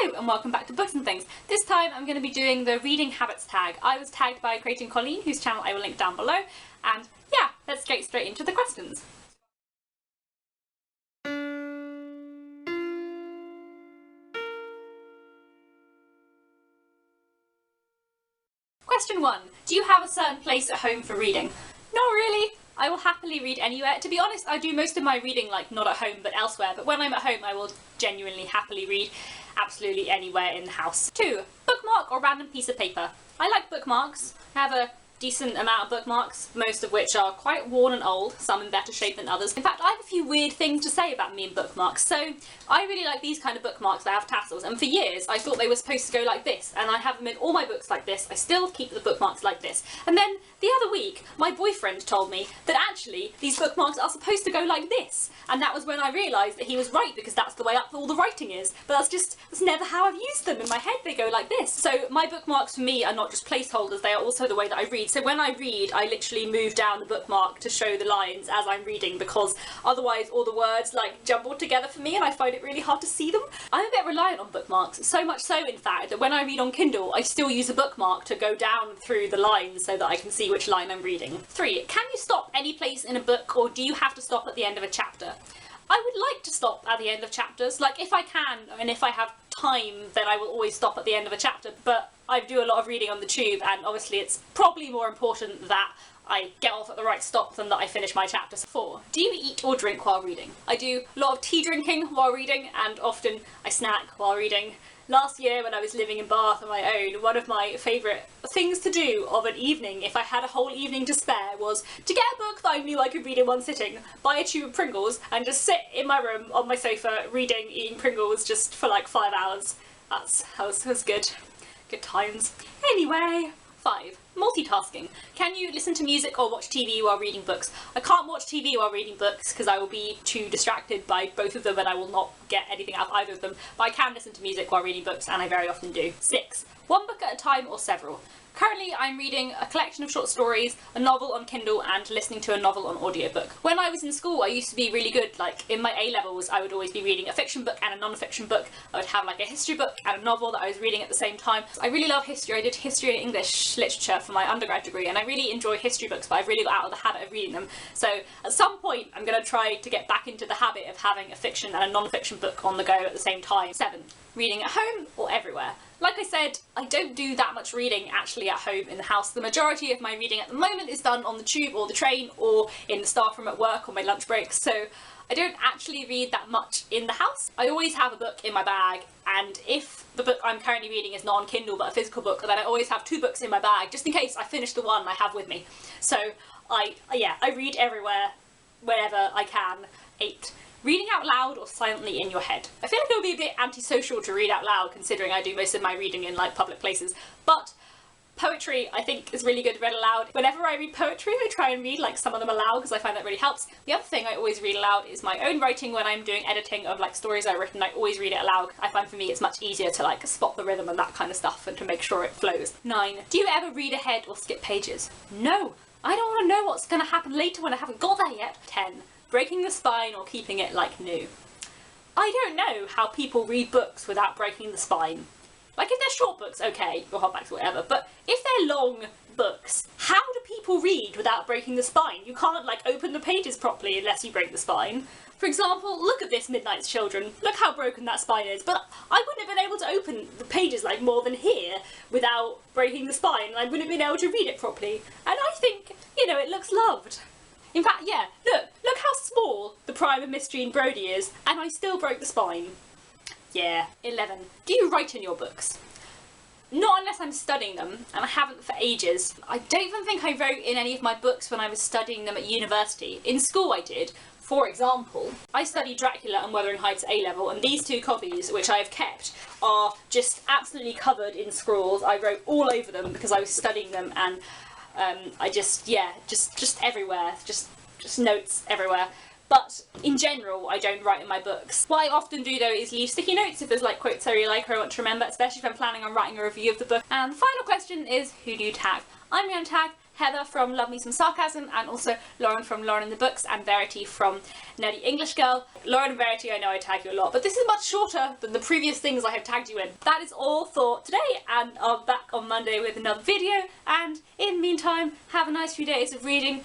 Hello and welcome back to Books and Things. This time I'm going to be doing the reading habits tag. I was tagged by Creating Colleen, whose channel I will link down below, and yeah, let's get straight into the questions. Question 1. Do you have a certain place at home for reading? Not really. I will happily read anywhere. To be honest, I do most of my reading not at home but elsewhere, but when I'm at home I will genuinely happily read absolutely anywhere in the house. 2. Bookmark or random piece of paper? I like bookmarks. I have a decent amount of bookmarks, most of which are quite worn and old, some in better shape than others. In fact, I have a few weird things to say about me and bookmarks. So I really like these kind of bookmarks that have tassels, and for years I thought they were supposed to go like this, and I have them in all my books like this. I still keep the bookmarks like this. And then the other week, my boyfriend told me that actually these bookmarks are supposed to go like this, and that was when I realised that he was right, because that's the way up all the writing is. But that's never how I've used them. In my head they go like this. So my bookmarks for me are not just placeholders, they are also the way that I read. So when I read, I literally move down the bookmark to show the lines as I'm reading, because otherwise all the words jumble together for me and I find it really hard to see them. I'm a bit reliant on bookmarks, so much so in fact that when I read on Kindle I still use a bookmark to go down through the lines so that I can see which line I'm reading. 3. Can you stop any place in a book, or do you have to stop at the end of a chapter? I would like to stop at the end of chapters. If I can, and if I have time, then I will always stop at the end of a chapter, but I do a lot of reading on the tube, and obviously it's probably more important that I get off at the right stop than that I finish my chapter. 4. Do you eat or drink while reading? I do a lot of tea drinking while reading, and often I snack while reading. Last year when I was living in Bath on my own, one of my favourite things to do of an evening, if I had a whole evening to spare, was to get a book that I knew I could read in one sitting, buy a tube of Pringles, and just sit in my room on my sofa reading, eating Pringles just for 5 hours. That was good. Good times. Anyway. 5. Multitasking. Can you listen to music or watch TV while reading books? I can't watch TV while reading books because I will be too distracted by both of them and I will not get anything out of either of them, but I can listen to music while reading books, and I very often do. 6. One book at a time or several? Currently I'm reading a collection of short stories, a novel on Kindle, and listening to a novel on audiobook. When I was in school I used to be really good, in my A-levels I would always be reading a fiction book and a non-fiction book. I would have a history book and a novel that I was reading at the same time. I really love history. I did history and English literature for my undergrad degree, and I really enjoy history books, but I've really got out of the habit of reading them. So at some point I'm going to try to get back into the habit of having a fiction and a non-fiction book on the go at the same time. 7. Reading at home or everywhere? Like I said, I don't do that much reading actually at home in the house. The majority of my reading at the moment is done on the tube or the train or in the staff room at work or my lunch breaks, so I don't actually read that much in the house. I always have a book in my bag, and if the book I'm currently reading is not on Kindle but a physical book, then I always have 2 books in my bag just in case I finish the one I have with me. So I read everywhere, wherever I can. 8. Reading out loud or silently in your head? I feel like it would be a bit antisocial to read out loud considering I do most of my reading in public places, but poetry I think is really good read aloud. Whenever I read poetry I try and read some of them aloud because I find that really helps. The other thing I always read aloud is my own writing. When I'm doing editing of stories I've written, I always read it aloud. I find for me it's much easier to spot the rhythm and that kind of stuff and to make sure it flows. 9. Do you ever read ahead or skip pages? No! I don't want to know what's going to happen later when I haven't got there yet. 10. Breaking the spine or keeping it new? I don't know how people read books without breaking the spine. If they're short books, okay, or hardbacks or whatever, but if they're long books, how do people read without breaking the spine? You can't open the pages properly unless you break the spine. For example, look at this Midnight's Children. Look how broken that spine is, but I wouldn't have been able to open the pages more than here without breaking the spine, and I wouldn't have been able to read it properly. And I think, it looks loved. In fact, yeah, look how small the Prime of Mystery and Brody is, and I still broke the spine. Yeah. 11. Do you write in your books? Not unless I'm studying them, and I haven't for ages. I don't even think I wrote in any of my books when I was studying them at university. In school I did. For example, I studied Dracula and Wuthering Heights A-level, and these 2 copies, which I have kept, are just absolutely covered in scrawls. I wrote all over them because I was studying them, and I just everywhere, just notes everywhere. But in general, I don't write in my books. What I often do though is leave sticky notes if there's quotes I really like or I want to remember, especially if I'm planning on writing a review of the book. And the final question is, who do you tag? I'm going to tag Heather from Love Me Some Sarcasm, and also Lauren from Lauren in the Books, and Verity from Nerdy English Girl. Lauren and Verity, I know I tag you a lot, but this is much shorter than the previous things I have tagged you in. That is all for today, and I'll be back on Monday with another video, and in the meantime, have a nice few days of reading.